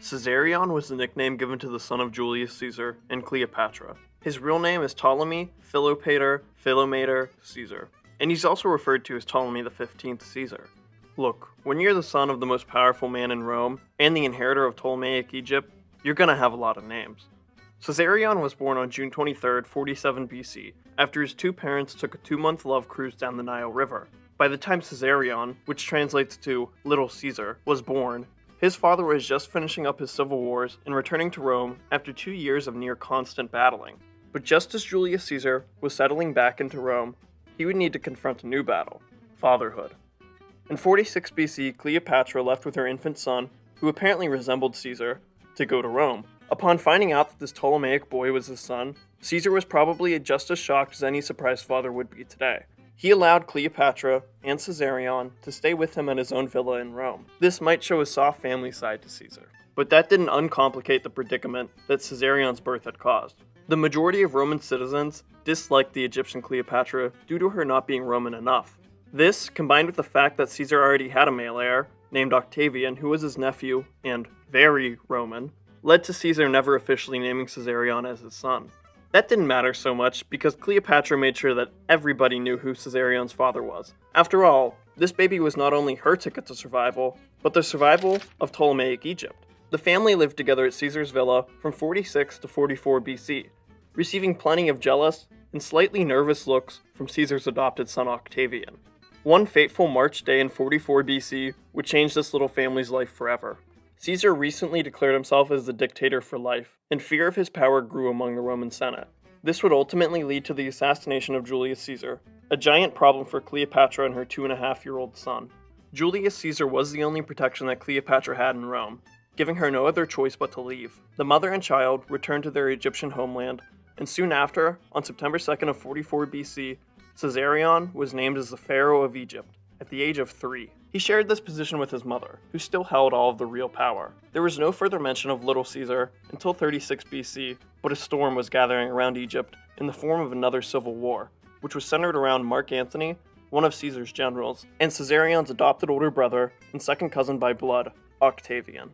Caesarion was the nickname given to the son of Julius Caesar and Cleopatra. His real name is Ptolemy Philopator Caesar, and he's also referred to as Ptolemy the 15th Caesar. Look, when you're the son of the most powerful man in Rome and the inheritor of Ptolemaic Egypt, you're gonna have a lot of names. Caesarion was born on June 23, 47 BC, after his two parents took a 2-month love cruise down the Nile River. By the time Caesarion, which translates to Little Caesar, was born, his father was just finishing up his civil wars and returning to Rome after 2 years of near constant battling. But just as Julius Caesar was settling back into Rome, he would need to confront a new battle: fatherhood. In 46 BC, Cleopatra left with her infant son, who apparently resembled Caesar, to go to Rome. Upon finding out that this Ptolemaic boy was his son, Caesar was probably just as shocked as any surprised father would be today. He allowed Cleopatra and Caesarion to stay with him at his own villa in Rome. This might show a soft family side to Caesar, but that didn't uncomplicate the predicament that Caesarion's birth had caused. The majority of Roman citizens disliked the Egyptian Cleopatra due to her not being Roman enough. This, combined with the fact that Caesar already had a male heir, named Octavian, who was his nephew and very Roman, led to Caesar never officially naming Caesarion as his son. That didn't matter so much because Cleopatra made sure that everybody knew who Caesarion's father was. After all, this baby was not only her ticket to survival, but the survival of Ptolemaic Egypt. The family lived together at Caesar's villa from 46 to 44 BC, receiving plenty of jealous and slightly nervous looks from Caesar's adopted son Octavian. One fateful March day in 44 BC would change this little family's life forever. Caesar recently declared himself as the dictator for life, and fear of his power grew among the Roman Senate. This would ultimately lead to the assassination of Julius Caesar, a giant problem for Cleopatra and her 2.5-year-old son. Julius Caesar was the only protection that Cleopatra had in Rome, giving her no other choice but to leave. The mother and child returned to their Egyptian homeland, and soon after, on September 2nd of 44 BC, Caesarion was named as the Pharaoh of Egypt, at the age of 3. He shared this position with his mother, who still held all of the real power. There was no further mention of Little Caesar until 36 BC, but a storm was gathering around Egypt in the form of another civil war, which was centered around Mark Antony, one of Caesar's generals, and Caesarion's adopted older brother and second cousin by blood, Octavian.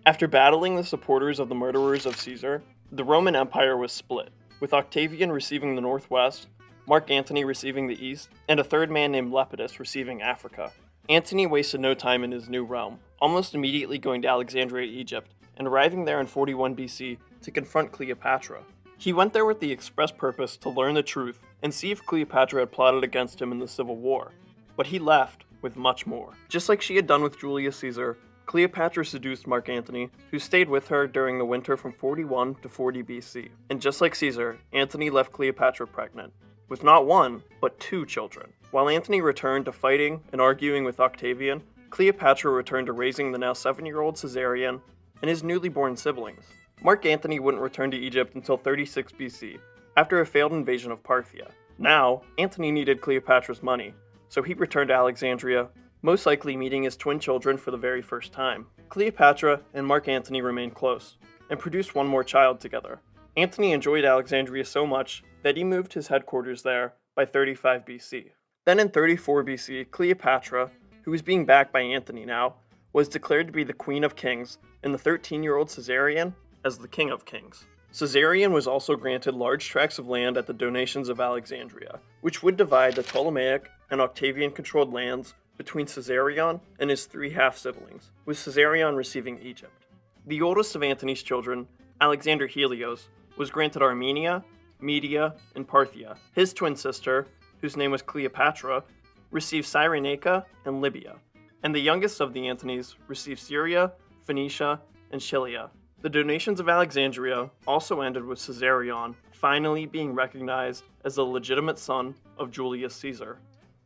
After battling the supporters of the murderers of Caesar, the Roman Empire was split, with Octavian receiving the northwest, Mark Antony receiving the east, and a third man named Lepidus receiving Africa. Antony wasted no time in his new realm, almost immediately going to Alexandria, Egypt, and arriving there in 41 BC to confront Cleopatra. He went there with the express purpose to learn the truth and see if Cleopatra had plotted against him in the Civil War. But he left with much more. Just like she had done with Julius Caesar, Cleopatra seduced Mark Antony, who stayed with her during the winter from 41 to 40 BC. And just like Caesar, Antony left Cleopatra pregnant, with not one, but 2 children. While Antony returned to fighting and arguing with Octavian, Cleopatra returned to raising the now 7-year-old Caesarion and his newly born siblings. Mark Antony wouldn't return to Egypt until 36 BC, after a failed invasion of Parthia. Now, Antony needed Cleopatra's money, so he returned to Alexandria, most likely meeting his twin children for the very first time. Cleopatra and Mark Antony remained close, and produced one more child together. Antony enjoyed Alexandria so much that he moved his headquarters there by 35 BC. Then in 34 BC, Cleopatra, who was being backed by Antony now, was declared to be the Queen of Kings, and the 13-year-old Caesarion as the King of Kings. Caesarion was also granted large tracts of land at the donations of Alexandria, which would divide the Ptolemaic and Octavian-controlled lands between Caesarion and his 3 half-siblings, with Caesarion receiving Egypt. The oldest of Antony's children, Alexander Helios, was granted Armenia, Media, and Parthia. His twin sister, whose name was Cleopatra, received Cyrenaica and Libya, and the youngest of the Antonys received Syria, Phoenicia, and Cilicia. The donations of Alexandria also ended with Caesarion finally being recognized as the legitimate son of Julius Caesar.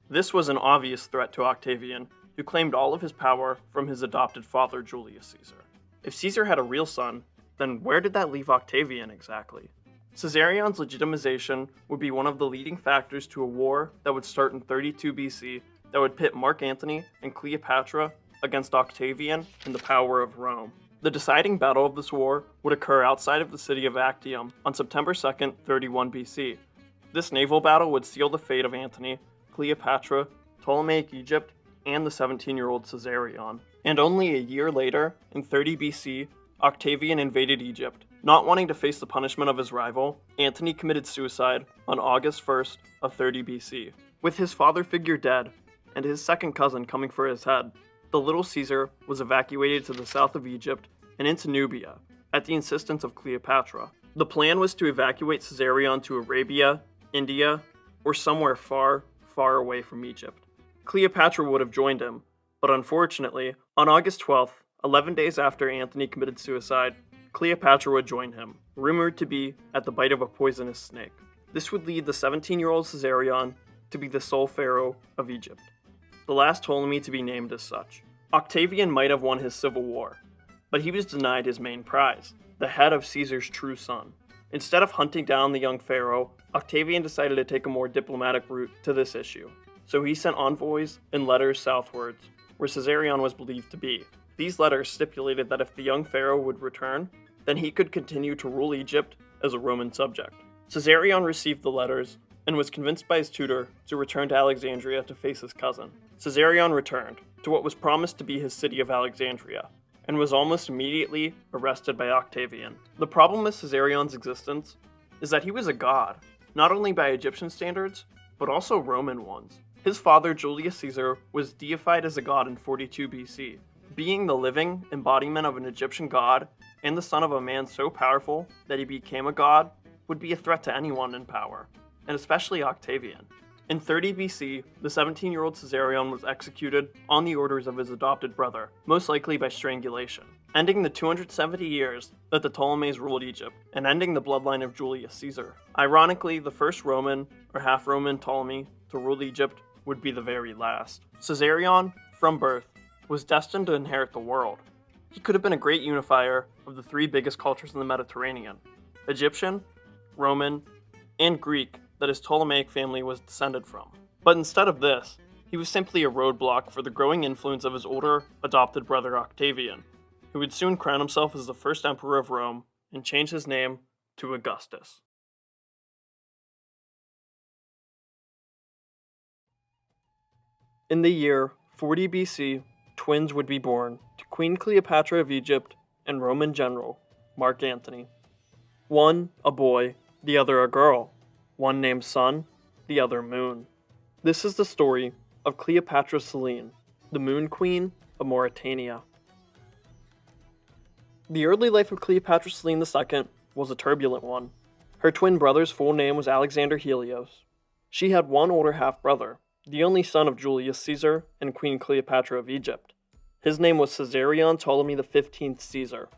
This was an obvious threat to Octavian, who claimed all of his power from his adopted father Julius Caesar. If Caesar had a real son, then where did that leave Octavian exactly? Caesarion's legitimization would be one of the leading factors to a war that would start in 32 BC that would pit Mark Antony and Cleopatra against Octavian and the power of Rome. The deciding battle of this war would occur outside of the city of Actium on September 2nd, 31 BC. This naval battle would seal the fate of Antony, Cleopatra, Ptolemaic Egypt, and the 17-year-old Caesarion. And only a year later, in 30 BC, Octavian invaded Egypt. Not wanting to face the punishment of his rival, Antony committed suicide on August 1st of 30 BC. With his father figure dead, and his second cousin coming for his head, the little Caesar was evacuated to the south of Egypt and into Nubia, at the insistence of Cleopatra. The plan was to evacuate Caesarion to Arabia, India, or somewhere far, far away from Egypt. Cleopatra would have joined him, but unfortunately, on August 12th, 11 days after Antony committed suicide, Cleopatra would join him, rumored to be at the bite of a poisonous snake. This would lead the 17-year-old Caesarion to be the sole pharaoh of Egypt, the last Ptolemy to be named as such. Octavian might have won his civil war, but he was denied his main prize, the head of Caesar's true son. Instead of hunting down the young pharaoh, Octavian decided to take a more diplomatic route to this issue. So he sent envoys and letters southwards, where Caesarion was believed to be. These letters stipulated that if the young pharaoh would return, then he could continue to rule Egypt as a Roman subject. Caesarion received the letters and was convinced by his tutor to return to Alexandria to face his cousin. Caesarion returned to what was promised to be his city of Alexandria, and was almost immediately arrested by Octavian. The problem with Caesarion's existence is that he was a god, not only by Egyptian standards, but also Roman ones. His father, Julius Caesar, was deified as a god in 42 BC. Being the living embodiment of an Egyptian god and the son of a man so powerful that he became a god would be a threat to anyone in power, and especially Octavian. In 30 BC, the 17-year-old Caesarion was executed on the orders of his adopted brother, most likely by strangulation, ending the 270 years that the Ptolemies ruled Egypt, and ending the bloodline of Julius Caesar. Ironically, the first Roman, or half-Roman Ptolemy, to rule Egypt would be the very last. Caesarion, from birth, was destined to inherit the world. He could have been a great unifier of the three biggest cultures in the Mediterranean: Egyptian, Roman, and Greek, that his Ptolemaic family was descended from. But instead of this, he was simply a roadblock for the growing influence of his older, adopted brother Octavian, who would soon crown himself as the first emperor of Rome and change his name to Augustus. In the year 40 BC, twins would be born to Queen Cleopatra of Egypt and Roman general Mark Antony. One a boy, the other a girl. One named Sun, the other Moon. This is the story of Cleopatra Selene, the Moon Queen of Mauritania. The early life of Cleopatra Selene II was a turbulent one. Her twin brother's full name was Alexander Helios. She had one older half-brother, the only son of Julius Caesar and Queen Cleopatra of Egypt. His name was Caesarion Ptolemy XV Caesar.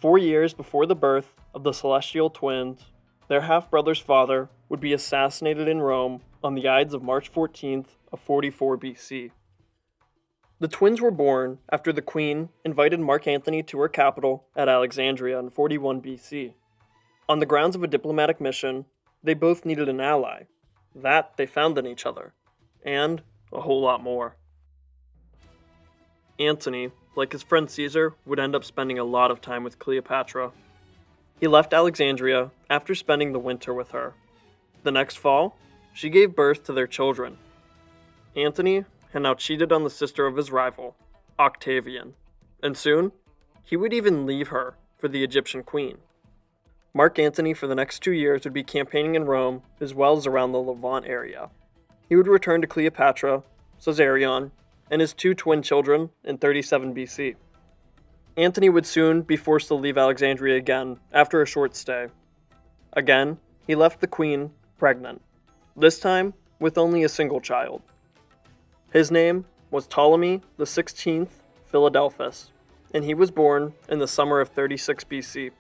4 years before the birth of the celestial twins, their half-brother's father would be assassinated in Rome on the Ides of March 14th of 44 BC. The twins were born after the queen invited Mark Antony to her capital at Alexandria in 41 BC. On the grounds of a diplomatic mission, they both needed an ally. That they found in each other, and a whole lot more. Antony, like his friend Caesar, would end up spending a lot of time with Cleopatra. He left Alexandria after spending the winter with her. The next fall, she gave birth to their children. Antony had now cheated on the sister of his rival, Octavian, and soon, he would even leave her for the Egyptian queen. Mark Antony for the next 2 years would be campaigning in Rome as well as around the Levant area. He would return to Cleopatra, Caesarion, and his 2 twin children in 37 BC. Antony would soon be forced to leave Alexandria again after a short stay. Again, he left the queen pregnant, this time with only a single child. His name was Ptolemy XVI Philadelphus, and he was born in the summer of 36 BC.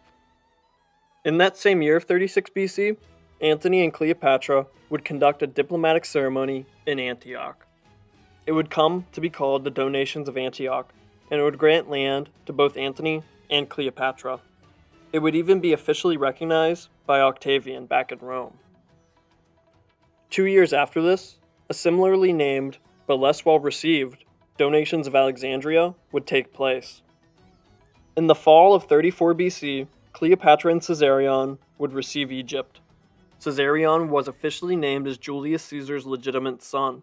In that same year of 36 BC, Antony and Cleopatra would conduct a diplomatic ceremony in Antioch. It would come to be called the Donations of Antioch, and it would grant land to both Antony and Cleopatra. It would even be officially recognized by Octavian back in Rome. 2 years after this, a similarly named, but less well-received, Donations of Alexandria would take place. In the fall of 34 BC, Cleopatra and Caesarion would receive Egypt. Caesarion was officially named as Julius Caesar's legitimate son.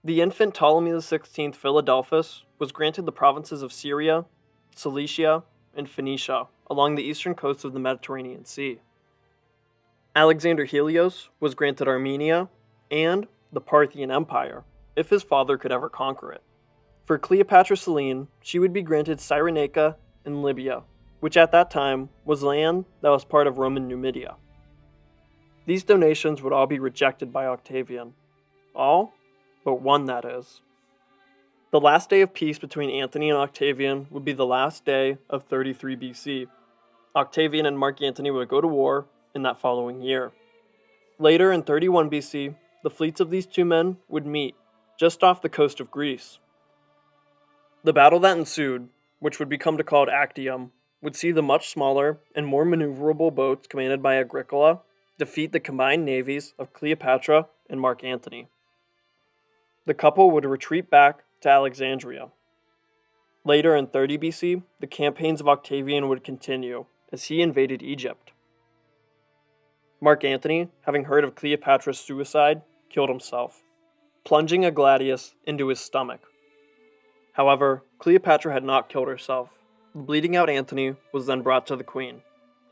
The infant Ptolemy XVI Philadelphus was granted the provinces of Syria, Cilicia, and Phoenicia along the eastern coast of the Mediterranean Sea. Alexander Helios was granted Armenia and the Parthian Empire, if his father could ever conquer it. For Cleopatra Selene, she would be granted Cyrenaica and Libya, which at that time was land that was part of Roman Numidia. These donations would all be rejected by Octavian. All but one, that is. The last day of peace between Antony and Octavian would be the last day of 33 BC. Octavian and Mark Antony would go to war in that following year. Later in 31 BC, the fleets of these two men would meet just off the coast of Greece. The battle that ensued, which would become called Actium, would see the much smaller and more maneuverable boats commanded by Agricola defeat the combined navies of Cleopatra and Mark Antony. The couple would retreat back to Alexandria. Later in 30 BC, the campaigns of Octavian would continue as he invaded Egypt. Mark Antony, having heard of Cleopatra's suicide, killed himself, plunging a gladius into his stomach. However, Cleopatra had not killed herself. The bleeding out Antony was then brought to the queen.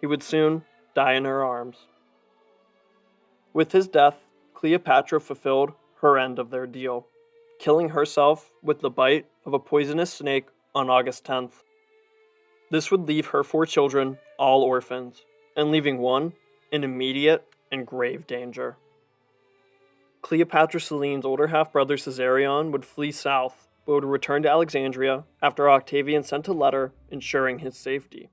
He would soon die in her arms. With his death, Cleopatra fulfilled her end of their deal, killing herself with the bite of a poisonous snake on August 10th. This would leave her 4 children all orphans, and leaving one in immediate and grave danger. Cleopatra Selene's older half-brother Caesarion would flee south, but would return to Alexandria after Octavian sent a letter ensuring his safety.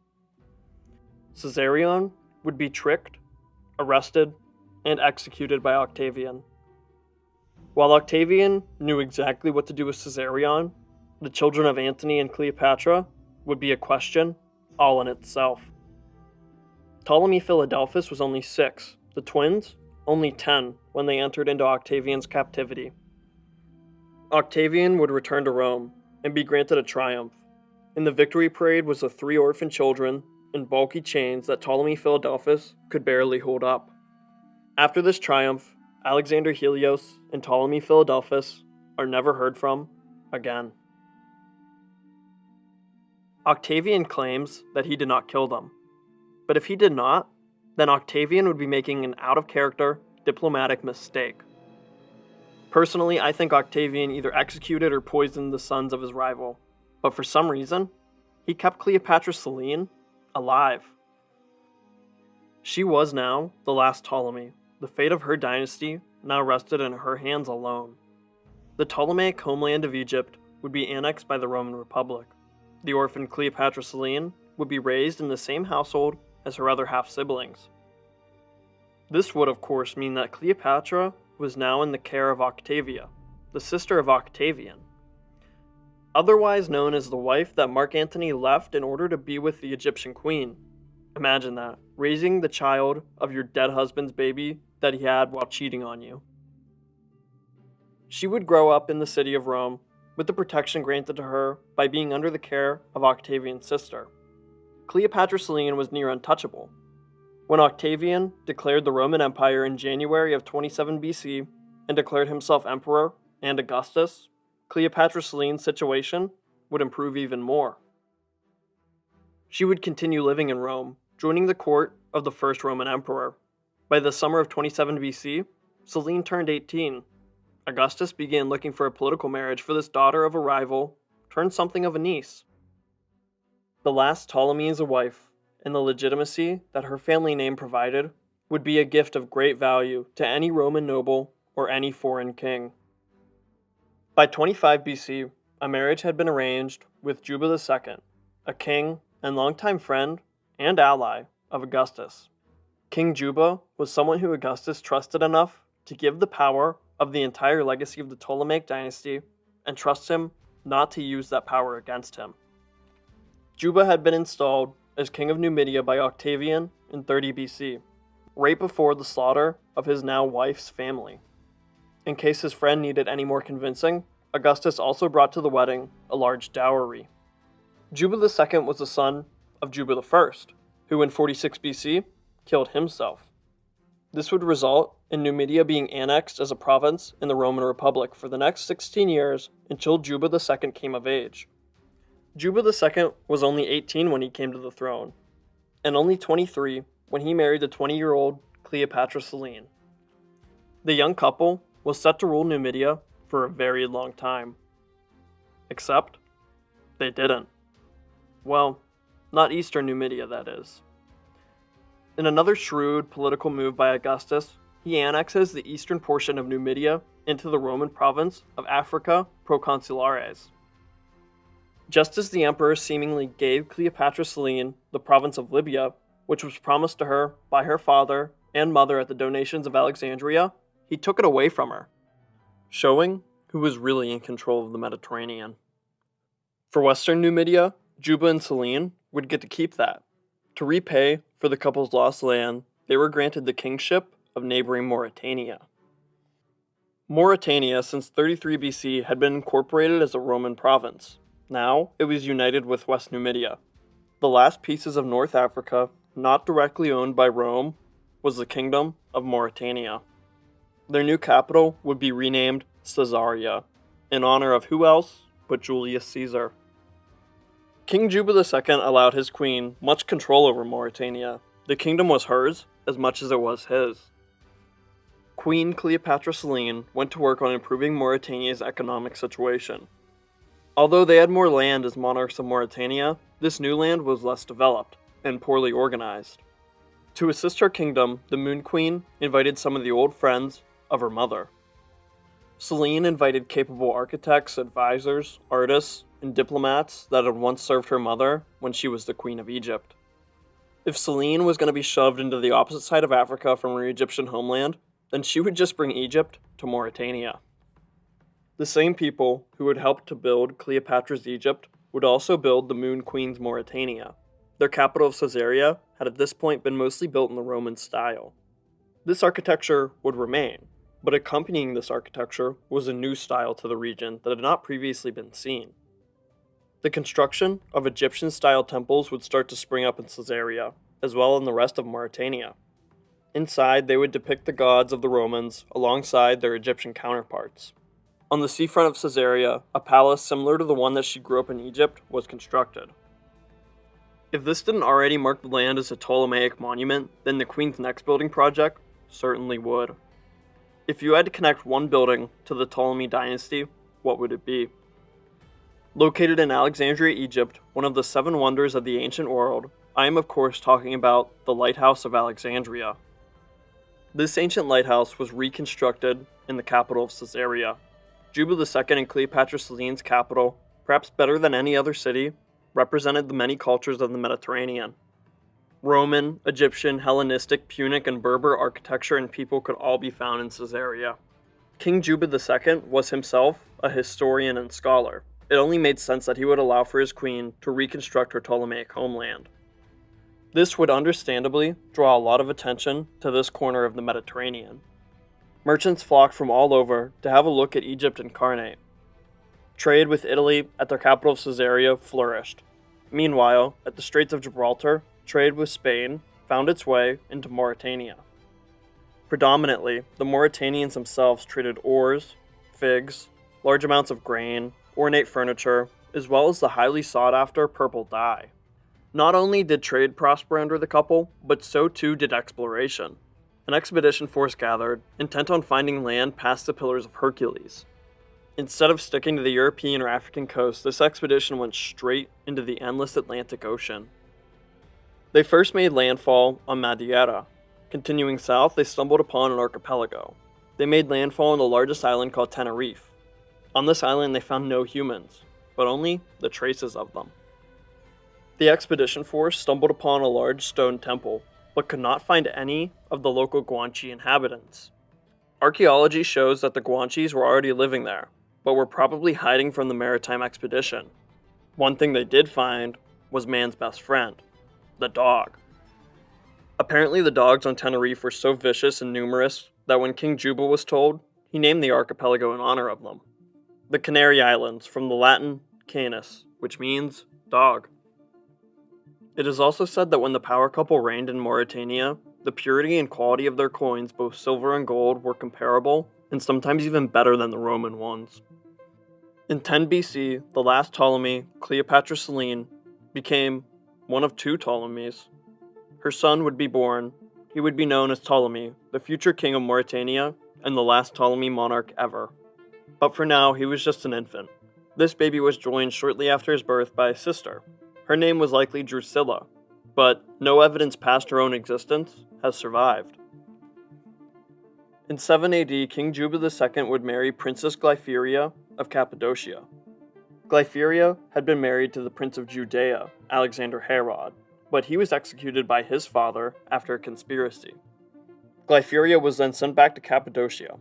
Caesarion would be tricked, arrested, and executed by Octavian. While Octavian knew exactly what to do with Caesarion, the children of Antony and Cleopatra would be a question all in itself. Ptolemy Philadelphus was only 6, the twins only 10 when they entered into Octavian's captivity. Octavian would return to Rome and be granted a triumph. In the victory parade was the 3 orphan children in bulky chains that Ptolemy Philadelphus could barely hold up. After this triumph, Alexander Helios and Ptolemy Philadelphus are never heard from again. Octavian claims that he did not kill them. But if he did not, then Octavian would be making an out-of-character diplomatic mistake. Personally, I think Octavian either executed or poisoned the sons of his rival, but for some reason, he kept Cleopatra Selene alive. She was now the last Ptolemy. The fate of her dynasty now rested in her hands alone. The Ptolemaic homeland of Egypt would be annexed by the Roman Republic. The orphan Cleopatra Selene would be raised in the same household as her other half-siblings. This would, of course, mean that Cleopatra was now in the care of Octavia, the sister of Octavian, otherwise known as the wife that Mark Antony left in order to be with the Egyptian queen. Imagine that, raising the child of your dead husband's baby that he had while cheating on you. She would grow up in the city of Rome with the protection granted to her by being under the care of Octavian's sister. Cleopatra Selene was near untouchable. When Octavian declared the Roman Empire in January of 27 BC and declared himself emperor and Augustus, Cleopatra Selene's situation would improve even more. She would continue living in Rome, joining the court of the first Roman emperor. By the summer of 27 BC, Selene turned 18. Augustus began looking for a political marriage for this daughter of a rival, turned something of a niece. The last Ptolemy as a wife, and the legitimacy that her family name provided, would be a gift of great value to any Roman noble or any foreign king. By 25 BC, a marriage had been arranged with Juba II, a king and longtime friend and ally of Augustus. King Juba was someone who Augustus trusted enough to give the power of the entire legacy of the Ptolemaic dynasty and trust him not to use that power against him. Juba had been installed as king of Numidia by Octavian in 30 BC, right before the slaughter of his now wife's family. In case his friend needed any more convincing, Augustus also brought to the wedding a large dowry. Juba II was the son of Juba I, who in 46 BC killed himself. This would result in Numidia being annexed as a province in the Roman Republic for the next 16 years until Juba II came of age. Juba II was only 18 when he came to the throne, and only 23 when he married the 20-year-old Cleopatra Selene. The young couple was set to rule Numidia for a very long time. Except, they didn't. Well, not eastern Numidia, that is. In another shrewd political move by Augustus, he annexes the eastern portion of Numidia into the Roman province of Africa Proconsulares. Just as the emperor seemingly gave Cleopatra Selene the province of Libya, which was promised to her by her father and mother at the donations of Alexandria, he took it away from her, showing who was really in control of the Mediterranean. For western Numidia, Juba and Selene would get to keep that. To repay for the couple's lost land, they were granted the kingship of neighboring Mauritania. Mauritania, since 33 BC, had been incorporated as a Roman province. Now, it was united with West Numidia. The last pieces of North Africa, not directly owned by Rome, was the Kingdom of Mauritania. Their new capital would be renamed Caesarea, in honor of who else but Julius Caesar. King Juba II allowed his queen much control over Mauritania. The kingdom was hers as much as it was his. Queen Cleopatra Selene went to work on improving Mauritania's economic situation. Although they had more land as monarchs of Mauritania, this new land was less developed and poorly organized. To assist her kingdom, the Moon Queen invited some of the old friends of her mother. Selene invited capable architects, advisors, artists, and diplomats that had once served her mother when she was the Queen of Egypt. If Selene was going to be shoved into the opposite side of Africa from her Egyptian homeland, then she would just bring Egypt to Mauritania. The same people who had helped to build Cleopatra's Egypt would also build the Moon Queen's Mauritania. Their capital of Caesarea had at this point been mostly built in the Roman style. This architecture would remain, but accompanying this architecture was a new style to the region that had not previously been seen. The construction of Egyptian-style temples would start to spring up in Caesarea, as well as in the rest of Mauritania. Inside, they would depict the gods of the Romans alongside their Egyptian counterparts. On the seafront of Caesarea, a palace similar to the one that she grew up in Egypt was constructed. If this didn't already mark the land as a Ptolemaic monument, then the Queen's next building project certainly would. If you had to connect one building to the Ptolemy dynasty, what would it be? Located in Alexandria, Egypt, one of the 7 wonders of the ancient world, I am of course talking about the Lighthouse of Alexandria. This ancient lighthouse was reconstructed in the capital of Caesarea. Juba II and Cleopatra Selene's capital, perhaps better than any other city, represented the many cultures of the Mediterranean. Roman, Egyptian, Hellenistic, Punic, and Berber architecture and people could all be found in Caesarea. King Juba II was himself a historian and scholar. It only made sense that he would allow for his queen to reconstruct her Ptolemaic homeland. This would understandably draw a lot of attention to this corner of the Mediterranean. Merchants flocked from all over to have a look at Egypt incarnate. Trade with Italy at their capital of Caesarea flourished. Meanwhile, at the Straits of Gibraltar, trade with Spain found its way into Mauritania. Predominantly, the Mauritanians themselves traded ores, figs, large amounts of grain, ornate furniture, as well as the highly sought-after purple dye. Not only did trade prosper under the couple, but so too did exploration. An expedition force gathered, intent on finding land past the Pillars of Hercules. Instead of sticking to the European or African coast, this expedition went straight into the endless Atlantic Ocean. They first made landfall on Madeira. Continuing south, they stumbled upon an archipelago. They made landfall on the largest island called Tenerife. On this island, they found no humans, but only the traces of them. The expedition force stumbled upon a large stone temple, but could not find any of the local Guanche inhabitants. Archaeology shows that the Guanches were already living there, but were probably hiding from the maritime expedition. One thing they did find was man's best friend, the dog. Apparently the dogs on Tenerife were so vicious and numerous that when King Juba was told, he named the archipelago in honor of them. The Canary Islands, from the Latin canis, which means dog. It is also said that when the power couple reigned in Mauritania, the purity and quality of their coins, both silver and gold, were comparable, and sometimes even better than the Roman ones. In 10 BC, the last Ptolemy, Cleopatra Selene, became one of two Ptolemies. Her son would be born. He would be known as Ptolemy, the future king of Mauritania and the last Ptolemy monarch ever. But for now, he was just an infant. This baby was joined shortly after his birth by a sister. Her name was likely Drusilla, but no evidence past her own existence has survived. In 7 AD, King Juba II would marry Princess Glypheria of Cappadocia. Glypheria had been married to the Prince of Judea, Alexander Herod, but he was executed by his father after a conspiracy. Glypheria was then sent back to Cappadocia.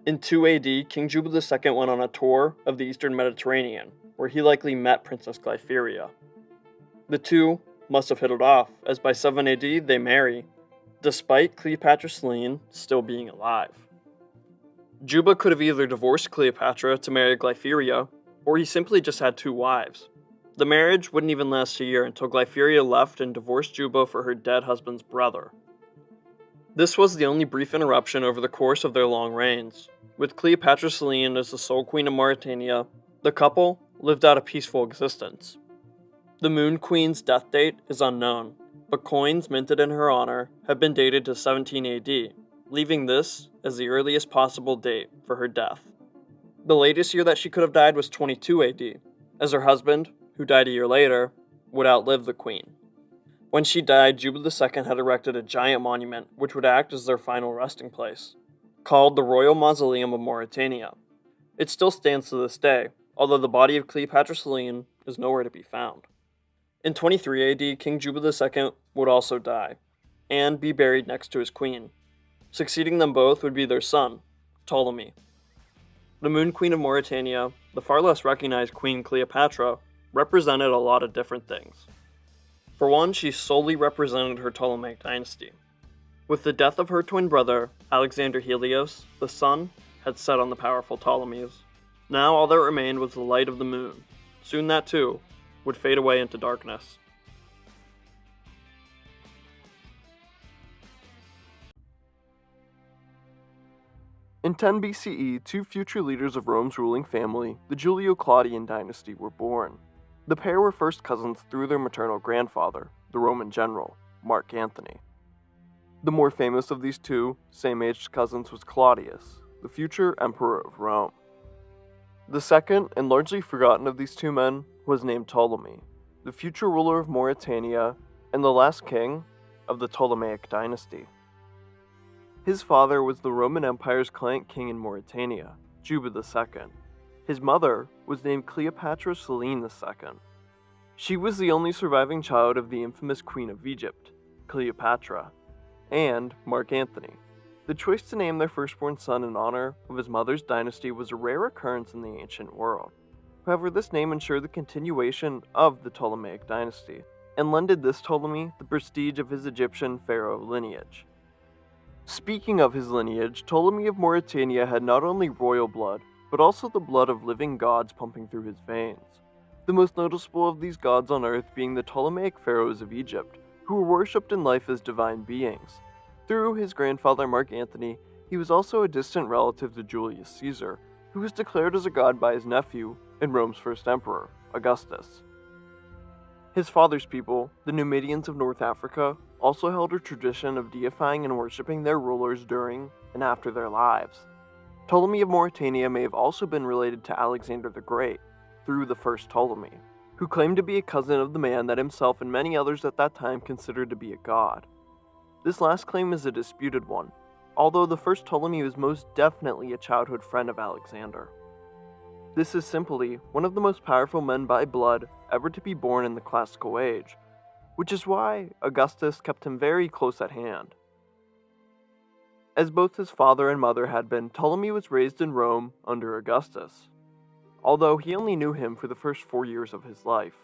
In 2 AD, King Juba II went on a tour of the eastern Mediterranean, where he likely met Princess Glypheria. The two must have hit it off, as by 7 AD they marry, despite Cleopatra Selene still being alive. Juba could have either divorced Cleopatra to marry Glypheria, or he simply just had two wives. The marriage wouldn't even last a year until Glypheria left and divorced Juba for her dead husband's brother. This was the only brief interruption over the course of their long reigns. With Cleopatra Selene as the sole queen of Mauritania, the couple lived out a peaceful existence. The Moon Queen's death date is unknown, but coins minted in her honor have been dated to 17 AD, leaving this as the earliest possible date for her death. The latest year that she could have died was 22 AD, as her husband, who died a year later, would outlive the queen. When she died, Juba II had erected a giant monument which would act as their final resting place, called the Royal Mausoleum of Mauritania. It still stands to this day, although the body of Cleopatra Selene is nowhere to be found. In 23 AD, King Juba II would also die, and be buried next to his queen. Succeeding them both would be their son, Ptolemy. The Moon Queen of Mauritania, the far less recognized Queen Cleopatra, represented a lot of different things. For one, she solely represented her Ptolemaic dynasty. With the death of her twin brother, Alexander Helios, the sun had set on the powerful Ptolemies. Now all that remained was the light of the moon. Soon that too would fade away into darkness. In 10 BCE, two future leaders of Rome's ruling family, the Julio-Claudian dynasty, were born. The pair were first cousins through their maternal grandfather, the Roman general, Mark Antony. The more famous of these two, same-aged cousins was Claudius, the future emperor of Rome. The second, and largely forgotten of these two men, was named Ptolemy, the future ruler of Mauritania and the last king of the Ptolemaic dynasty. His father was the Roman Empire's client king in Mauritania, Juba II. His mother was named Cleopatra Selene II. She was the only surviving child of the infamous Queen of Egypt, Cleopatra, and Mark Antony. The choice to name their firstborn son in honor of his mother's dynasty was a rare occurrence in the ancient world. However, this name ensured the continuation of the Ptolemaic dynasty, and lended this Ptolemy the prestige of his Egyptian pharaoh lineage. Speaking of his lineage, Ptolemy of Mauritania had not only royal blood, but also the blood of living gods pumping through his veins. The most noticeable of these gods on earth being the Ptolemaic pharaohs of Egypt, who were worshipped in life as divine beings. Through his grandfather Mark Antony, he was also a distant relative to Julius Caesar, who was declared as a god by his nephew and Rome's first emperor, Augustus. His father's people, the Numidians of North Africa, also held a tradition of deifying and worshipping their rulers during and after their lives. Ptolemy of Mauritania may have also been related to Alexander the Great, through the first Ptolemy, who claimed to be a cousin of the man that himself and many others at that time considered to be a god. This last claim is a disputed one, although the first Ptolemy was most definitely a childhood friend of Alexander. This is simply one of the most powerful men by blood ever to be born in the classical age, which is why Augustus kept him very close at hand. As both his father and mother had been, Ptolemy was raised in Rome under Augustus, although he only knew him for the first 4 years of his life.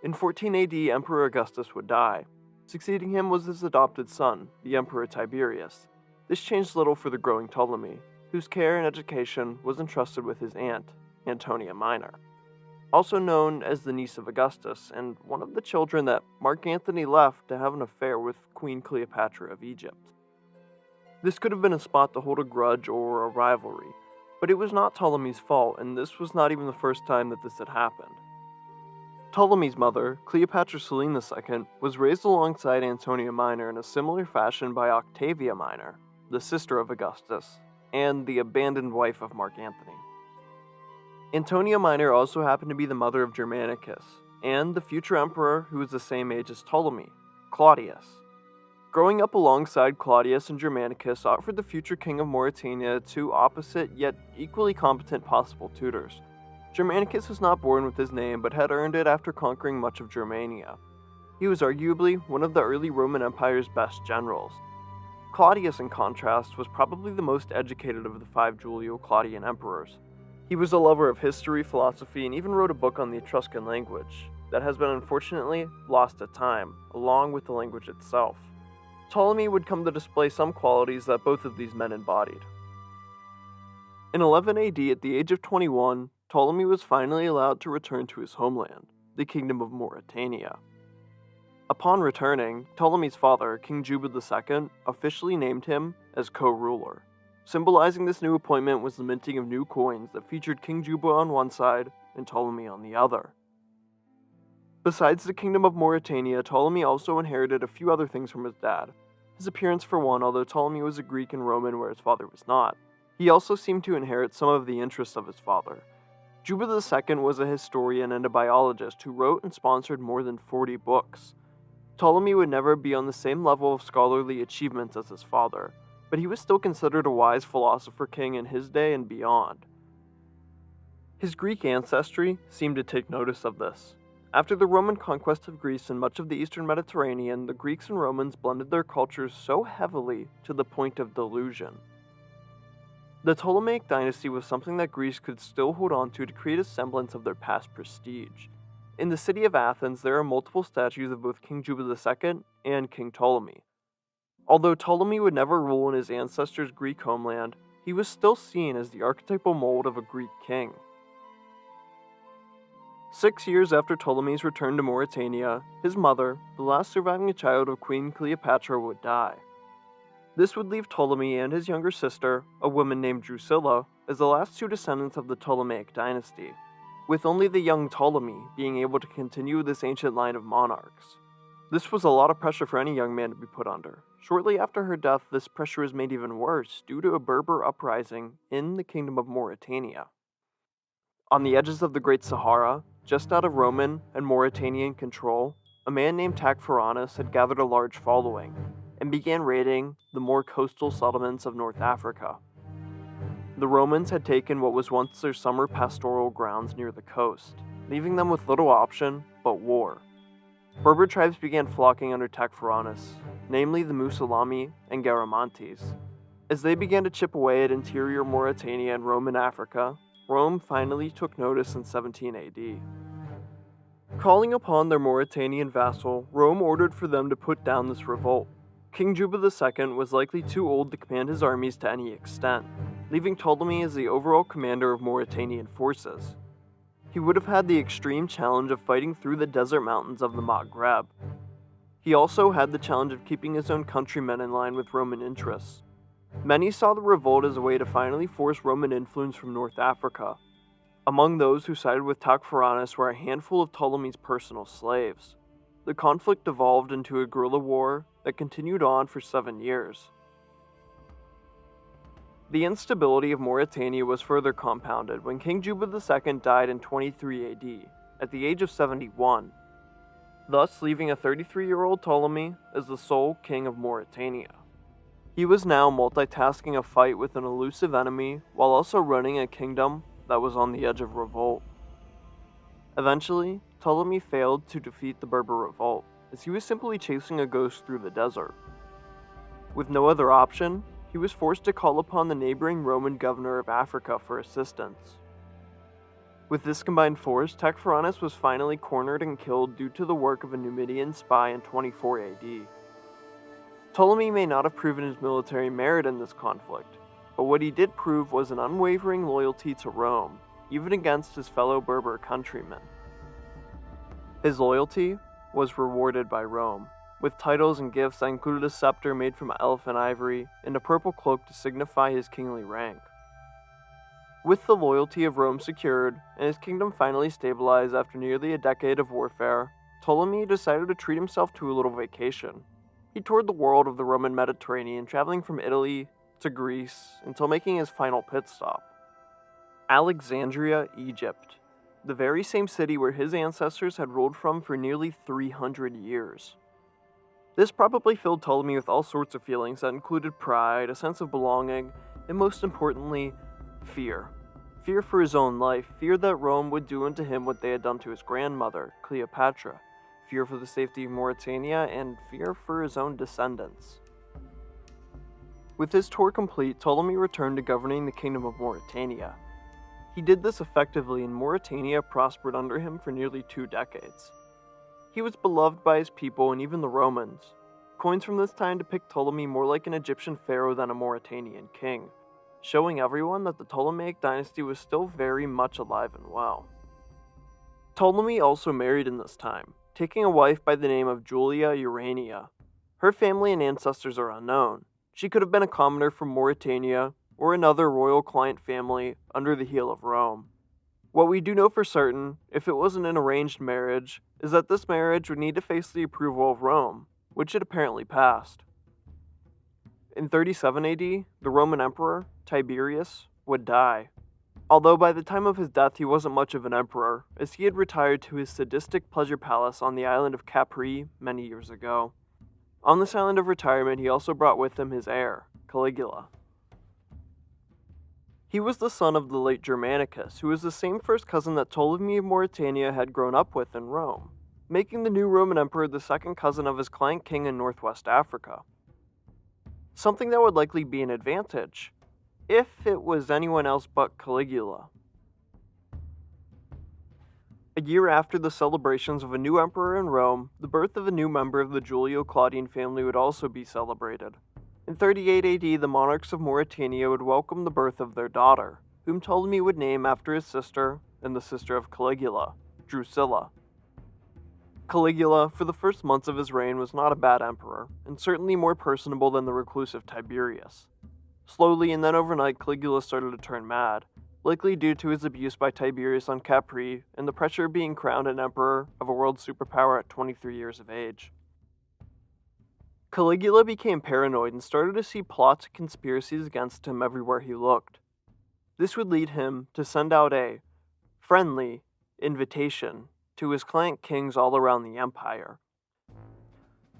In 14 AD, Emperor Augustus would die. Succeeding him was his adopted son, the Emperor Tiberius. This changed little for the growing Ptolemy, whose care and education was entrusted with his aunt, Antonia Minor, also known as the niece of Augustus, and one of the children that Mark Antony left to have an affair with Queen Cleopatra of Egypt. This could have been a spot to hold a grudge or a rivalry, But it was not Ptolemy's fault, and this was not even the first time that this had happened. Ptolemy's mother, Cleopatra Selene II, was raised alongside Antonia Minor in a similar fashion by Octavia Minor, the sister of Augustus, and the abandoned wife of Mark Antony. Antonia Minor also happened to be the mother of Germanicus, and the future emperor who was the same age as Ptolemy, Claudius. Growing up alongside Claudius and Germanicus offered the future king of Mauritania two opposite yet equally competent possible tutors. Germanicus was not born with his name, but had earned it after conquering much of Germania. He was arguably one of the early Roman Empire's best generals. Claudius, in contrast, was probably the most educated of the 5 Julio-Claudian emperors. He was a lover of history, philosophy, and even wrote a book on the Etruscan language that has been unfortunately lost to time, along with the language itself. Ptolemy would come to display some qualities that both of these men embodied. In 11 AD, at the age of 21, Ptolemy was finally allowed to return to his homeland, the Kingdom of Mauritania. Upon returning, Ptolemy's father, King Juba II, officially named him as co-ruler. Symbolizing this new appointment was the minting of new coins that featured King Juba on one side and Ptolemy on the other. Besides the Kingdom of Mauritania, Ptolemy also inherited a few other things from his dad. His appearance for one, although Ptolemy was a Greek and Roman where his father was not. He also seemed to inherit some of the interests of his father. Juba II was a historian and a biologist who wrote and sponsored more than 40 books. Ptolemy would never be on the same level of scholarly achievements as his father, but he was still considered a wise philosopher king in his day and beyond. His Greek ancestry seemed to take notice of this. After the Roman conquest of Greece and much of the eastern Mediterranean, the Greeks and Romans blended their cultures so heavily to the point of delusion. The Ptolemaic dynasty was something that Greece could still hold on to create a semblance of their past prestige. In the city of Athens, there are multiple statues of both King Juba II and King Ptolemy. Although Ptolemy would never rule in his ancestors' Greek homeland, he was still seen as the archetypal mold of a Greek king. 6 years after Ptolemy's return to Mauritania, his mother, the last surviving child of Queen Cleopatra, would die. This would leave Ptolemy and his younger sister, a woman named Drusilla, as the last 2 descendants of the Ptolemaic dynasty, with only the young Ptolemy being able to continue this ancient line of monarchs. This was a lot of pressure for any young man to be put under. Shortly after her death, this pressure was made even worse due to a Berber uprising in the Kingdom of Mauritania. On the edges of the Great Sahara, just out of Roman and Mauritanian control, a man named Tacfuranis had gathered a large following, and began raiding the more coastal settlements of North Africa. The Romans had taken what was once their summer pastoral grounds near the coast, leaving them with little option but war. Berber tribes began flocking under Tacfuranis, namely the Musalami and Garamantes. As they began to chip away at interior Mauritania and Roman Africa, Rome finally took notice in 17 AD. Calling upon their Mauritanian vassal, Rome ordered for them to put down this revolt. King Juba II was likely too old to command his armies to any extent, leaving Ptolemy as the overall commander of Mauritanian forces. He would have had the extreme challenge of fighting through the desert mountains of the Maghreb. He also had the challenge of keeping his own countrymen in line with Roman interests. Many saw the revolt as a way to finally force Roman influence from North Africa. Among those who sided with Tacfuranis were a handful of Ptolemy's personal slaves. The conflict evolved into a guerrilla war that continued on for 7 years. The instability of Mauritania was further compounded when King Juba II died in 23 AD, at the age of 71, thus leaving a 33-year-old Ptolemy as the sole king of Mauritania. He was now multitasking a fight with an elusive enemy while also running a kingdom that was on the edge of revolt. Eventually, Ptolemy failed to defeat the Berber revolt, as he was simply chasing a ghost through the desert. With no other option, he was forced to call upon the neighboring Roman governor of Africa for assistance. With this combined force, Tacfuranis was finally cornered and killed due to the work of a Numidian spy in 24 AD. Ptolemy may not have proven his military merit in this conflict, but what he did prove was an unwavering loyalty to Rome, even against his fellow Berber countrymen. His loyalty was rewarded by Rome, with titles and gifts that included a scepter made from elephant ivory and a purple cloak to signify his kingly rank. With the loyalty of Rome secured, and his kingdom finally stabilized after nearly a decade of warfare, Ptolemy decided to treat himself to a little vacation. He toured the world of the Roman Mediterranean, traveling from Italy to Greece until making his final pit stop. Alexandria, Egypt, the very same city where his ancestors had ruled from for nearly 300 years. This probably filled Ptolemy with all sorts of feelings that included pride, a sense of belonging, and most importantly, fear. Fear for his own life, fear that Rome would do unto him what they had done to his grandmother, Cleopatra, fear for the safety of Mauritania, and fear for his own descendants. With his tour complete, Ptolemy returned to governing the kingdom of Mauritania. He did this effectively, and Mauritania prospered under him for nearly 2 decades. He was beloved by his people and even the Romans. Coins from this time depict Ptolemy more like an Egyptian pharaoh than a Mauritanian king, showing everyone that the Ptolemaic dynasty was still very much alive and well. Ptolemy also married in this time, taking a wife by the name of Julia Urania. Her family and ancestors are unknown. She could have been a commoner from Mauritania or another royal client family under the heel of Rome. What we do know for certain, if it wasn't an arranged marriage, is that this marriage would need to face the approval of Rome, which it apparently passed. In 37 AD, the Roman Emperor, Tiberius, would die. Although by the time of his death he wasn't much of an emperor, as he had retired to his sadistic pleasure palace on the island of Capri many years ago. On this island of retirement he also brought with him his heir, Caligula. He was the son of the late Germanicus, who was the same first cousin that Ptolemy of Mauritania had grown up with in Rome, making the new Roman emperor the second cousin of his client king in northwest Africa. Something that would likely be an advantage, if it was anyone else but Caligula. A year after the celebrations of a new emperor in Rome, the birth of a new member of the Julio-Claudian family would also be celebrated. In 38 AD, the monarchs of Mauritania would welcome the birth of their daughter, whom Ptolemy would name after his sister and the sister of Caligula, Drusilla. Caligula, for the first months of his reign, was not a bad emperor, and certainly more personable than the reclusive Tiberius. Slowly and then overnight, Caligula started to turn mad, likely due to his abuse by Tiberius on Capri and the pressure of being crowned an emperor of a world superpower at 23 years of age. Caligula became paranoid and started to see plots and conspiracies against him everywhere he looked. This would lead him to send out a friendly invitation to his client kings all around the empire.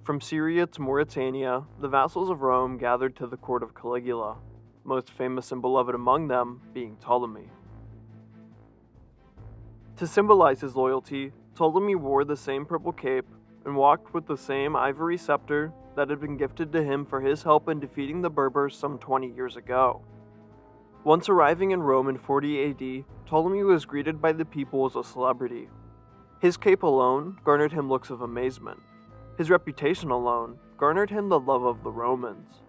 From Syria to Mauritania, the vassals of Rome gathered to the court of Caligula, most famous and beloved among them being Ptolemy. To symbolize his loyalty, Ptolemy wore the same purple cape and walked with the same ivory scepter that had been gifted to him for his help in defeating the Berbers some 20 years ago. Once arriving in Rome in 40 AD, Ptolemy was greeted by the people as a celebrity. His cape alone garnered him looks of amazement. His reputation alone garnered him the love of the Romans.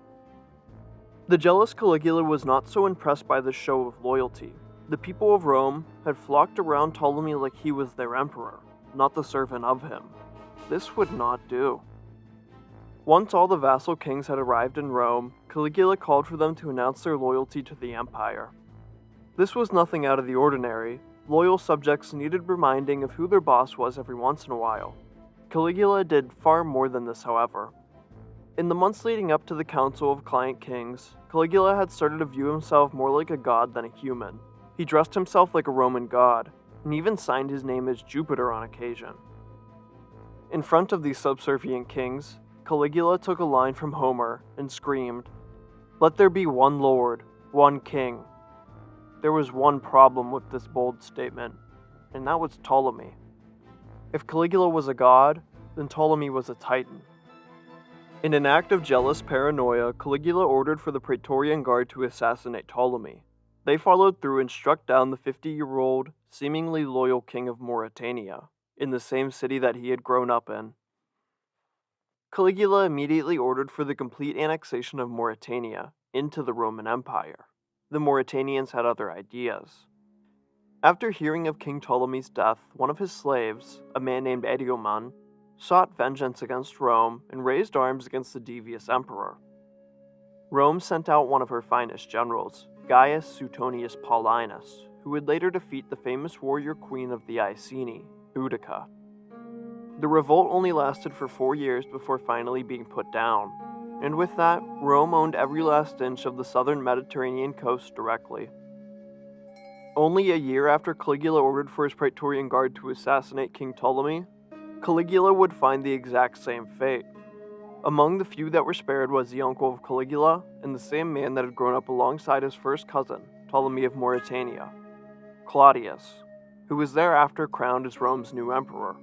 The jealous Caligula was not so impressed by this show of loyalty. The people of Rome had flocked around Ptolemy like he was their emperor, not the servant of him. This would not do. Once all the vassal kings had arrived in Rome, Caligula called for them to announce their loyalty to the empire. This was nothing out of the ordinary. Loyal subjects needed reminding of who their boss was every once in a while. Caligula did far more than this, however. In the months leading up to the Council of Client Kings, Caligula had started to view himself more like a god than a human. He dressed himself like a Roman god, and even signed his name as Jupiter on occasion. In front of these subservient kings, Caligula took a line from Homer and screamed, "Let there be one lord, one king." There was one problem with this bold statement, and that was Ptolemy. If Caligula was a god, then Ptolemy was a titan. In an act of jealous paranoia, Caligula ordered for the Praetorian Guard to assassinate Ptolemy. They followed through and struck down the 50-year-old, seemingly loyal king of Mauritania, in the same city that he had grown up in. Caligula immediately ordered for the complete annexation of Mauritania into the Roman Empire. The Mauritanians had other ideas. After hearing of King Ptolemy's death, one of his slaves, a man named Edioman, sought vengeance against Rome and raised arms against the devious emperor. Rome sent out one of her finest generals, Gaius Suetonius Paulinus, who would later defeat the famous warrior queen of the Iceni, Boudica. The revolt only lasted for 4 years before finally being put down, and with that, Rome owned every last inch of the southern Mediterranean coast directly. Only a year after Caligula ordered for his Praetorian Guard to assassinate King Ptolemy, Caligula would find the exact same fate. Among the few that were spared was the uncle of Caligula and the same man that had grown up alongside his first cousin, Ptolemy of Mauritania, Claudius, who was thereafter crowned as Rome's new emperor.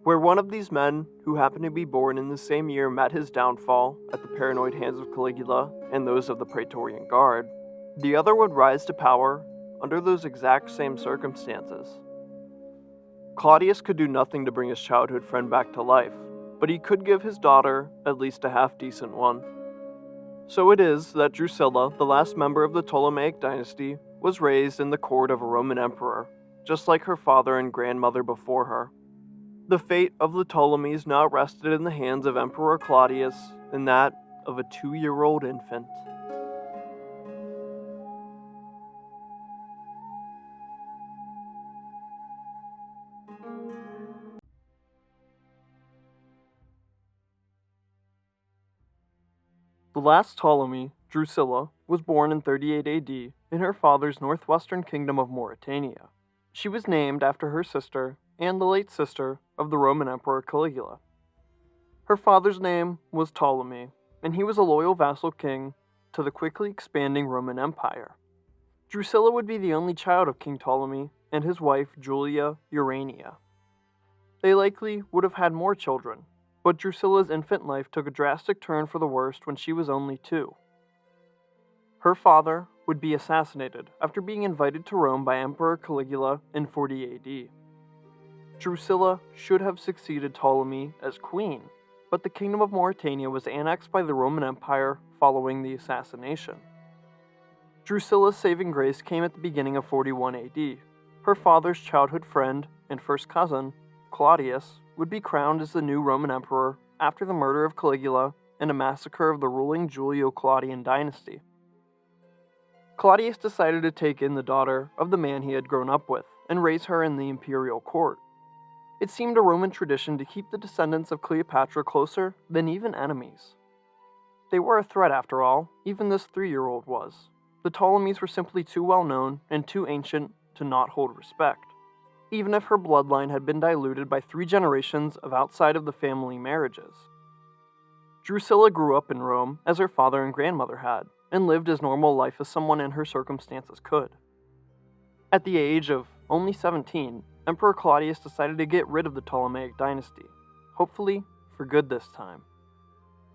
Where one of these men, who happened to be born in the same year, met his downfall at the paranoid hands of Caligula and those of the Praetorian Guard, the other would rise to power under those exact same circumstances. Claudius could do nothing to bring his childhood friend back to life, but he could give his daughter at least a half-decent one. So it is that Drusilla, the last member of the Ptolemaic dynasty, was raised in the court of a Roman emperor, just like her father and grandmother before her. The fate of the Ptolemies now rested in the hands of Emperor Claudius and that of a 2-year-old infant. The last Ptolemy, Drusilla, was born in 38 AD in her father's northwestern kingdom of Mauritania. She was named after her sister and the late sister of the Roman Emperor Caligula. Her father's name was Ptolemy, and he was a loyal vassal king to the quickly expanding Roman Empire. Drusilla would be the only child of King Ptolemy and his wife Julia Urania. They likely would have had more children, but Drusilla's infant life took a drastic turn for the worst when she was only 2. Her father would be assassinated after being invited to Rome by Emperor Caligula in 40 AD. Drusilla should have succeeded Ptolemy as queen, but the kingdom of Mauritania was annexed by the Roman Empire following the assassination. Drusilla's saving grace came at the beginning of 41 AD. Her father's childhood friend and first cousin, Claudius, would be crowned as the new Roman emperor after the murder of Caligula and a massacre of the ruling Julio-Claudian dynasty. Claudius decided to take in the daughter of the man he had grown up with and raise her in the imperial court. It seemed a Roman tradition to keep the descendants of Cleopatra closer than even enemies. They were a threat after all, even this 3-year-old was. The Ptolemies were simply too well known and too ancient to not hold respect, even if her bloodline had been diluted by 3 generations of outside of the family marriages. Drusilla grew up in Rome, as her father and grandmother had, and lived as normal life as someone in her circumstances could. At the age of only 17, Emperor Claudius decided to get rid of the Ptolemaic dynasty, hopefully for good this time.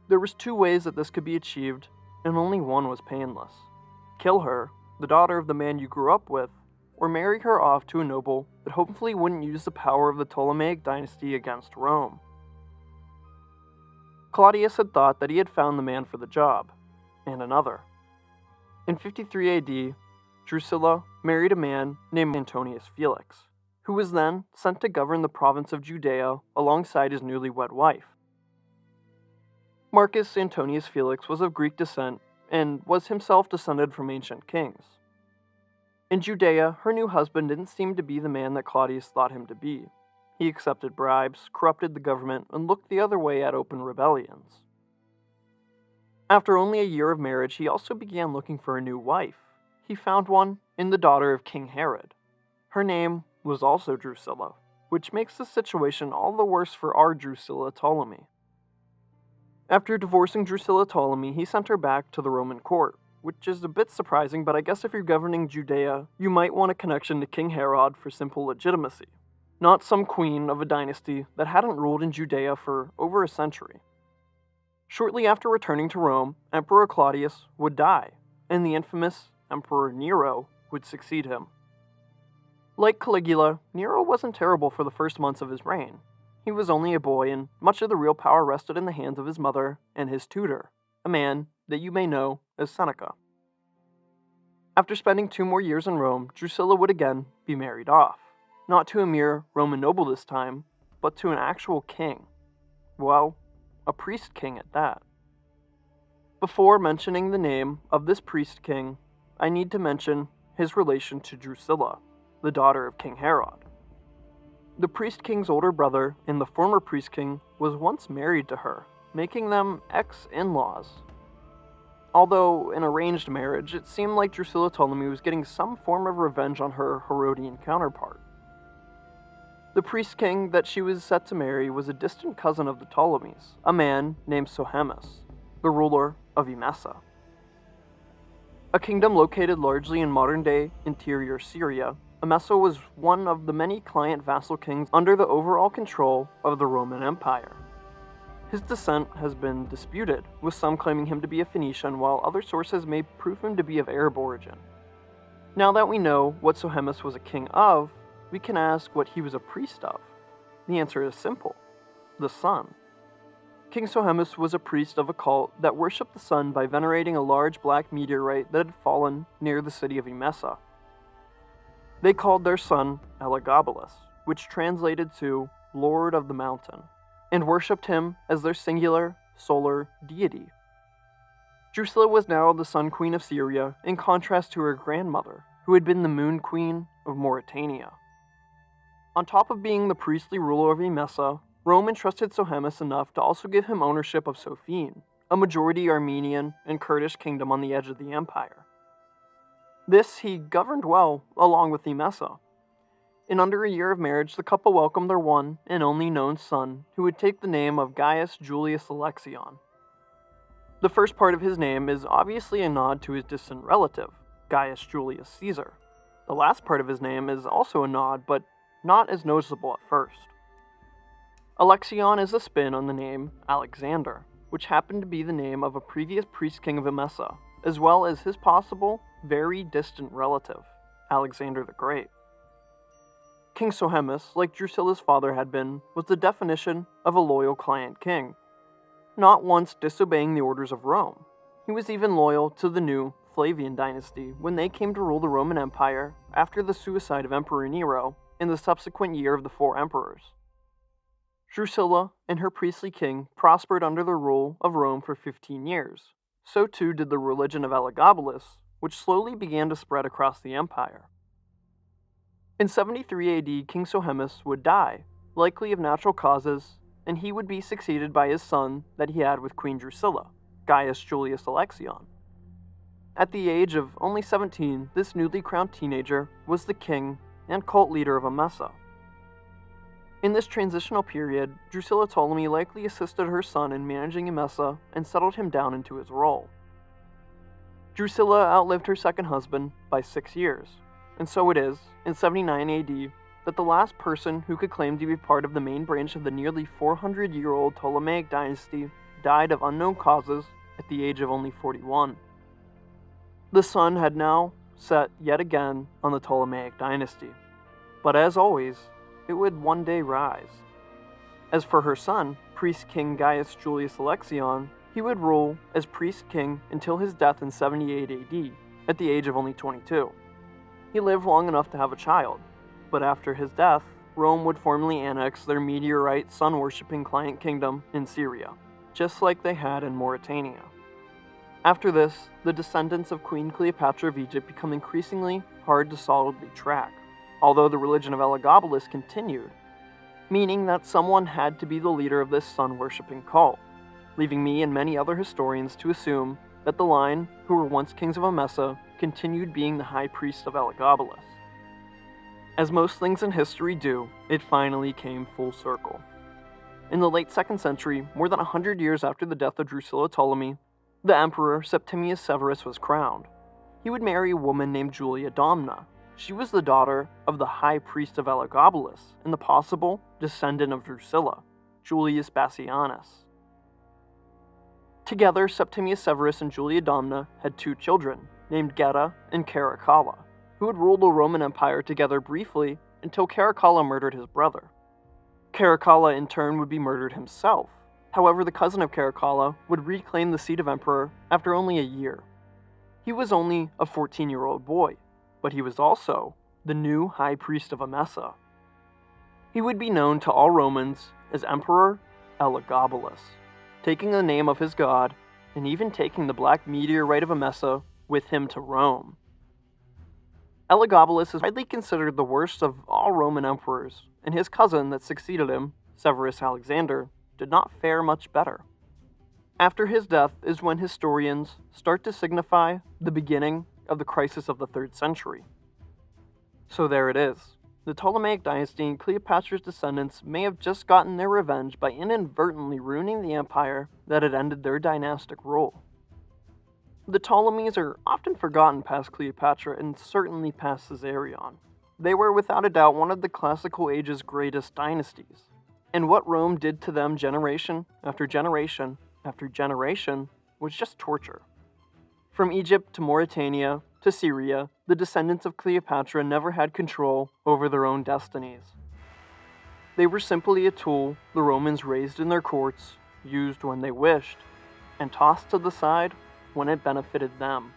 There was 2 ways that this could be achieved, and only one was painless. Kill her, the daughter of the man you grew up with, or marry her off to a noble that hopefully wouldn't use the power of the Ptolemaic dynasty against Rome. Claudius had thought that he had found the man for the job, and another. In 53 AD, Drusilla married a man named Antonius Felix, who was then sent to govern the province of Judea alongside his newlywed wife. Marcus Antonius Felix was of Greek descent and was himself descended from ancient kings. In Judea, her new husband didn't seem to be the man that Claudius thought him to be. He accepted bribes, corrupted the government, and looked the other way at open rebellions. After only a year of marriage, he also began looking for a new wife. He found one in the daughter of King Herod. Her name was also Drusilla, which makes the situation all the worse for our Drusilla Ptolemy. After divorcing Drusilla Ptolemy, he sent her back to the Roman court, which is a bit surprising, but I guess if you're governing Judea, you might want a connection to King Herod for simple legitimacy, not some queen of a dynasty that hadn't ruled in Judea for over a century. Shortly after returning to Rome, Emperor Claudius would die, and the infamous Emperor Nero would succeed him. Like Caligula, Nero wasn't terrible for the first months of his reign. He was only a boy, and much of the real power rested in the hands of his mother and his tutor, a man that you may know as Seneca. After spending 2 more years in Rome, Drusilla would again be married off, not to a mere Roman noble this time, but to an actual king. Well, a priest king at that. Before mentioning the name of this priest king, I need to mention his relation to Drusilla, the daughter of King Herod. The priest king's older brother and the former priest king was once married to her, making them ex-in-laws. Although an arranged marriage, it seemed like Drusilla Ptolemy was getting some form of revenge on her Herodian counterpart. The priest king that she was set to marry was a distant cousin of the Ptolemies, a man named Sohaemus, the ruler of Emesa, a kingdom located largely in modern-day interior Syria. Emesa was one of the many client vassal kings under the overall control of the Roman Empire. His descent has been disputed, with some claiming him to be a Phoenician, while other sources may prove him to be of Arab origin. Now that we know what Sohaemus was a king of, we can ask what he was a priest of. The answer is simple: the sun. King Sohaemus was a priest of a cult that worshipped the sun by venerating a large black meteorite that had fallen near the city of Emesa. They called their sun Elagabalus, which translated to Lord of the Mountain, and worshipped him as their singular solar deity. Drusilla was now the Sun Queen of Syria, in contrast to her grandmother, who had been the Moon Queen of Mauritania. On top of being the priestly ruler of Emesa, Rome entrusted Sohaemus enough to also give him ownership of Sophene, a majority Armenian and Kurdish kingdom on the edge of the empire. This he governed well, along with Emesa. In under a year of marriage, the couple welcomed their one and only known son, who would take the name of Gaius Julius Alexion. The first part of his name is obviously a nod to his distant relative, Gaius Julius Caesar. The last part of his name is also a nod, but not as noticeable at first. Alexion is a spin on the name Alexander, which happened to be the name of a previous priest king of Emesa, as well as his possible, very distant relative, Alexander the Great. King Sohaemus, like Drusilla's father had been, was the definition of a loyal client king, not once disobeying the orders of Rome. He was even loyal to the new Flavian dynasty when they came to rule the Roman Empire after the suicide of Emperor Nero in the subsequent year of the Four Emperors. Drusilla and her priestly king prospered under the rule of Rome for 15 years. So too did the religion of Elagabalus, which slowly began to spread across the empire. In 73 AD, King Sohaemus would die, likely of natural causes, and he would be succeeded by his son that he had with Queen Drusilla, Gaius Julius Alexion. At the age of only 17, this newly crowned teenager was the king and cult leader of Emesa. In this transitional period, Drusilla Ptolemy likely assisted her son in managing Emesa and settled him down into his role. Drusilla outlived her second husband by 6 years, and so it is, in 79 AD, that the last person who could claim to be part of the main branch of the nearly 400-year-old Ptolemaic dynasty died of unknown causes at the age of only 41. The sun had now set yet again on the Ptolemaic dynasty, but as always, it would one day rise. As for her son, priest king Gaius Julius Alexion, he would rule as priest king until his death in 78 AD, at the age of only 22. He lived long enough to have a child, but after his death, Rome would formally annex their meteorite sun-worshipping client kingdom in Syria, just like they had in Mauritania. After this, the descendants of Queen Cleopatra of Egypt become increasingly hard to solidly track, although the religion of Elagabalus continued, meaning that someone had to be the leader of this sun-worshipping cult, leaving me and many other historians to assume that the line, who were once kings of Emesa, continued being the high priest of Elagabalus. As most things in history do, it finally came full circle. In the late 2nd century, more than 100 years after the death of Drusilla Ptolemy, the emperor Septimius Severus was crowned. He would marry a woman named Julia Domna. She was the daughter of the high priest of Elagabalus and the possible descendant of Drusilla, Julius Bassianus. Together, Septimius Severus and Julia Domna had 2 children, named Geta and Caracalla, who would rule the Roman Empire together briefly until Caracalla murdered his brother. Caracalla in turn would be murdered himself. However, the cousin of Caracalla would reclaim the seat of emperor after only a year. He was only a 14-year-old boy, but he was also the new high priest of Emesa. He would be known to all Romans as Emperor Elagabalus, taking the name of his god and even taking the Black Meteorite of Emesa with him to Rome. Elagabalus is widely considered the worst of all Roman emperors, and his cousin that succeeded him, Severus Alexander, did not fare much better. After his death is when historians start to signify the beginning of the crisis of the 3rd century. So there it is. The Ptolemaic dynasty and Cleopatra's descendants may have just gotten their revenge by inadvertently ruining the empire that had ended their dynastic rule. The Ptolemies are often forgotten past Cleopatra and certainly past Caesarion. They were without a doubt one of the classical age's greatest dynasties, and what Rome did to them generation after generation after generation was just torture. From Egypt to Mauritania to Syria, the descendants of Cleopatra never had control over their own destinies. They were simply a tool the Romans raised in their courts, used when they wished, and tossed to the side when it benefited them.